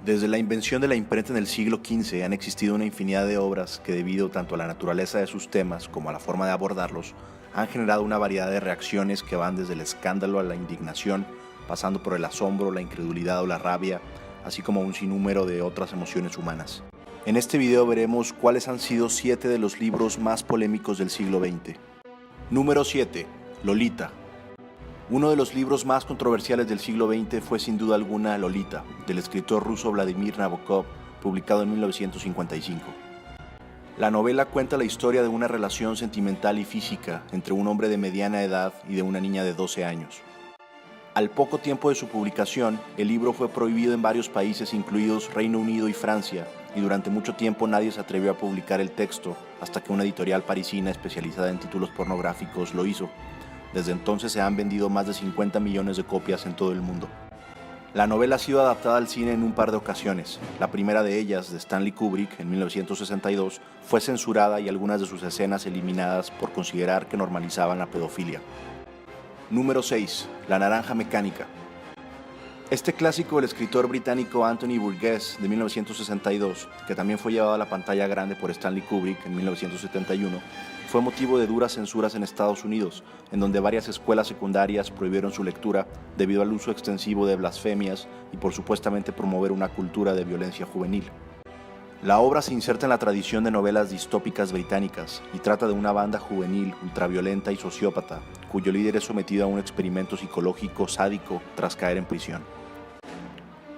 Desde la invención de la imprenta en el siglo XV han existido una infinidad de obras que, debido tanto a la naturaleza de sus temas como a la forma de abordarlos, han generado una variedad de reacciones que van desde el escándalo a la indignación, pasando por el asombro, la incredulidad o la rabia, así como un sinnúmero de otras emociones humanas. En este video veremos cuáles han sido 7 de los libros más polémicos del siglo XX. Número 7. Lolita. Uno de los libros más controversiales del siglo XX fue sin duda alguna Lolita, del escritor ruso Vladimir Nabokov, publicado en 1955. La novela cuenta la historia de una relación sentimental y física entre un hombre de mediana edad y de una niña de 12 años. Al poco tiempo de su publicación, el libro fue prohibido en varios países, incluidos Reino Unido y Francia, y durante mucho tiempo nadie se atrevió a publicar el texto, hasta que una editorial parisina especializada en títulos pornográficos lo hizo. Desde entonces se han vendido más de 50 millones de copias en todo el mundo. La novela ha sido adaptada al cine en un par de ocasiones. La primera de ellas, de Stanley Kubrick, en 1962, fue censurada y algunas de sus escenas eliminadas por considerar que normalizaban la pedofilia. Número 6. La naranja mecánica. Este clásico del escritor británico Anthony Burgess, de 1962, que también fue llevado a la pantalla grande por Stanley Kubrick en 1971, fue motivo de duras censuras en Estados Unidos, en donde varias escuelas secundarias prohibieron su lectura debido al uso extensivo de blasfemias y por supuestamente promover una cultura de violencia juvenil. La obra se inserta en la tradición de novelas distópicas británicas y trata de una banda juvenil ultraviolenta y sociópata, cuyo líder es sometido a un experimento psicológico sádico tras caer en prisión.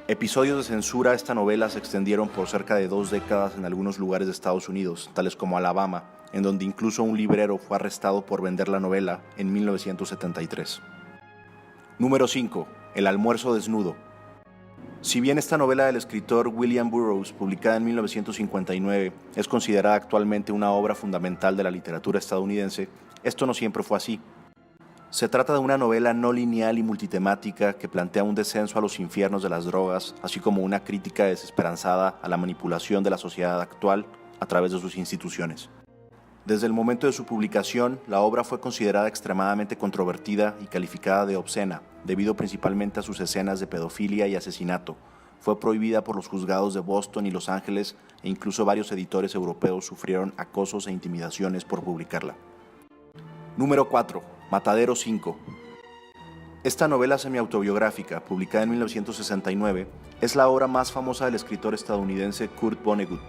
Episodios de censura a esta novela se extendieron por cerca de 2 décadas en algunos lugares de Estados Unidos, tales como Alabama, en donde incluso un librero fue arrestado por vender la novela en 1973. Número 5. El almuerzo desnudo. Si bien esta novela del escritor William Burroughs, publicada en 1959, es considerada actualmente una obra fundamental de la literatura estadounidense, esto no siempre fue así. Se trata de una novela no lineal y multitemática que plantea un descenso a los infiernos de las drogas, así como una crítica desesperanzada a la manipulación de la sociedad actual a través de sus instituciones. Desde el momento de su publicación, la obra fue considerada extremadamente controvertida y calificada de obscena, debido principalmente a sus escenas de pedofilia y asesinato. Fue prohibida por los juzgados de Boston y Los Ángeles, e incluso varios editores europeos sufrieron acosos e intimidaciones por publicarla. Número 4. Matadero 5. Esta novela semi-autobiográfica, publicada en 1969, es la obra más famosa del escritor estadounidense Kurt Vonnegut.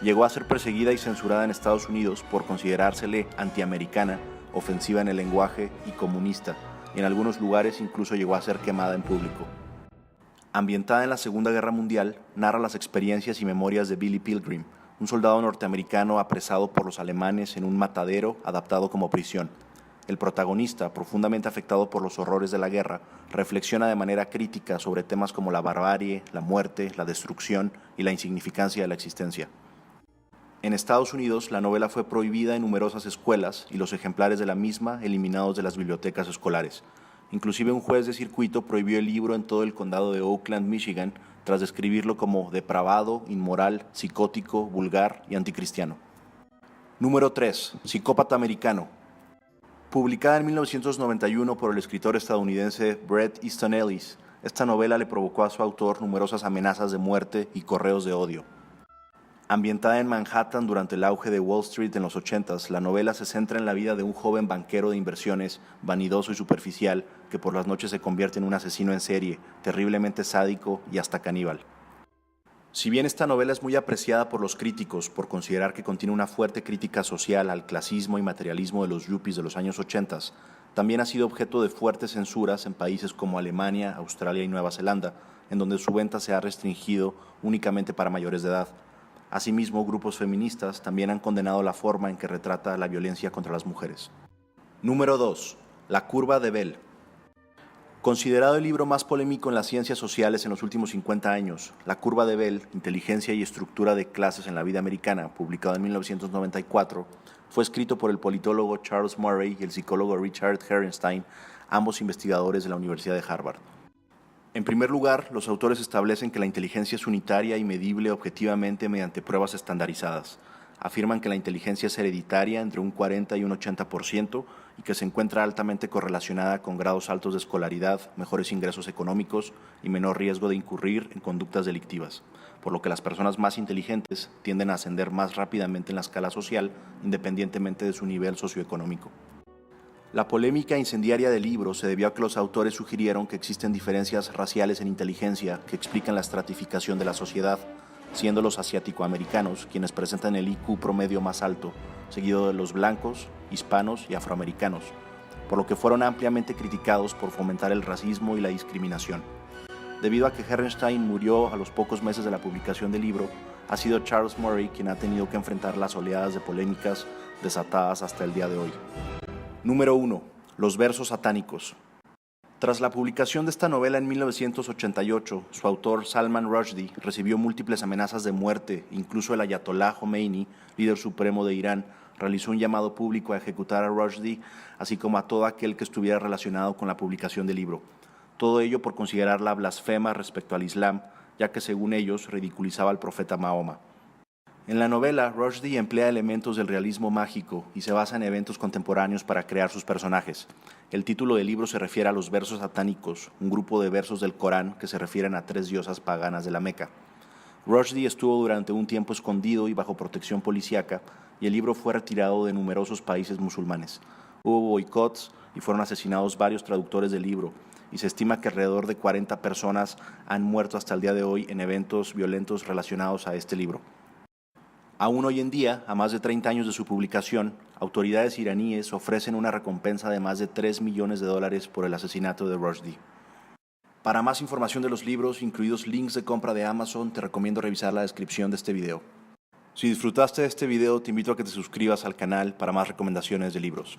Llegó a ser perseguida y censurada en Estados Unidos por considerársele antiamericana, ofensiva en el lenguaje y comunista, y en algunos lugares incluso llegó a ser quemada en público. Ambientada en la Segunda Guerra Mundial, narra las experiencias y memorias de Billy Pilgrim, un soldado norteamericano apresado por los alemanes en un matadero adaptado como prisión. El protagonista, profundamente afectado por los horrores de la guerra, reflexiona de manera crítica sobre temas como la barbarie, la muerte, la destrucción y la insignificancia de la existencia. En Estados Unidos, la novela fue prohibida en numerosas escuelas y los ejemplares de la misma eliminados de las bibliotecas escolares. Inclusive un juez de circuito prohibió el libro en todo el condado de Oakland, Michigan, tras describirlo como depravado, inmoral, psicótico, vulgar y anticristiano. Número 3. Psicópata americano. Publicada en 1991 por el escritor estadounidense Bret Easton Ellis, esta novela le provocó a su autor numerosas amenazas de muerte y correos de odio. Ambientada en Manhattan durante el auge de Wall Street en los 80s, la novela se centra en la vida de un joven banquero de inversiones, vanidoso y superficial, que por las noches se convierte en un asesino en serie, terriblemente sádico y hasta caníbal. Si bien esta novela es muy apreciada por los críticos por considerar que contiene una fuerte crítica social al clasismo y materialismo de los yuppies de los años 80s, también ha sido objeto de fuertes censuras en países como Alemania, Australia y Nueva Zelanda, en donde su venta se ha restringido únicamente para mayores de edad. Asimismo, grupos feministas también han condenado la forma en que retrata la violencia contra las mujeres. Número 2. La curva de Bell. Considerado el libro más polémico en las ciencias sociales en los últimos 50 años, La curva de Bell, Inteligencia y estructura de clases en la vida americana, publicado en 1994, fue escrito por el politólogo Charles Murray y el psicólogo Richard Herrnstein, ambos investigadores de la Universidad de Harvard. En primer lugar, los autores establecen que la inteligencia es unitaria y medible objetivamente mediante pruebas estandarizadas. Afirman que la inteligencia es hereditaria entre un 40 y un 80% y que se encuentra altamente correlacionada con grados altos de escolaridad, mejores ingresos económicos y menor riesgo de incurrir en conductas delictivas, por lo que las personas más inteligentes tienden a ascender más rápidamente en la escala social independientemente de su nivel socioeconómico. La polémica incendiaria del libro se debió a que los autores sugirieron que existen diferencias raciales en inteligencia que explican la estratificación de la sociedad, siendo los asiático-americanos quienes presentan el IQ promedio más alto, seguido de los blancos, hispanos y afroamericanos, por lo que fueron ampliamente criticados por fomentar el racismo y la discriminación. Debido a que Herrenstein murió a los pocos meses de la publicación del libro, ha sido Charles Murray quien ha tenido que enfrentar las oleadas de polémicas desatadas hasta el día de hoy. Número 1. Los versos satánicos. Tras la publicación de esta novela en 1988, su autor Salman Rushdie recibió múltiples amenazas de muerte. Incluso el ayatolá Khomeini, líder supremo de Irán, realizó un llamado público a ejecutar a Rushdie, así como a todo aquel que estuviera relacionado con la publicación del libro. Todo ello por considerarla blasfema respecto al Islam, ya que según ellos ridiculizaba al profeta Mahoma. En la novela, Rushdie emplea elementos del realismo mágico y se basa en eventos contemporáneos para crear sus personajes. El título del libro se refiere a los versos satánicos, un grupo de versos del Corán que se refieren a 3 diosas paganas de la Meca. Rushdie estuvo durante un tiempo escondido y bajo protección policíaca, y el libro fue retirado de numerosos países musulmanes. Hubo boicots y fueron asesinados varios traductores del libro, y se estima que alrededor de 40 personas han muerto hasta el día de hoy en eventos violentos relacionados a este libro. Aún hoy en día, a más de 30 años de su publicación, autoridades iraníes ofrecen una recompensa de más de $3 millones por el asesinato de Rushdie. Para más información de los libros, incluidos links de compra de Amazon, te recomiendo revisar la descripción de este video. Si disfrutaste de este video, te invito a que te suscribas al canal para más recomendaciones de libros.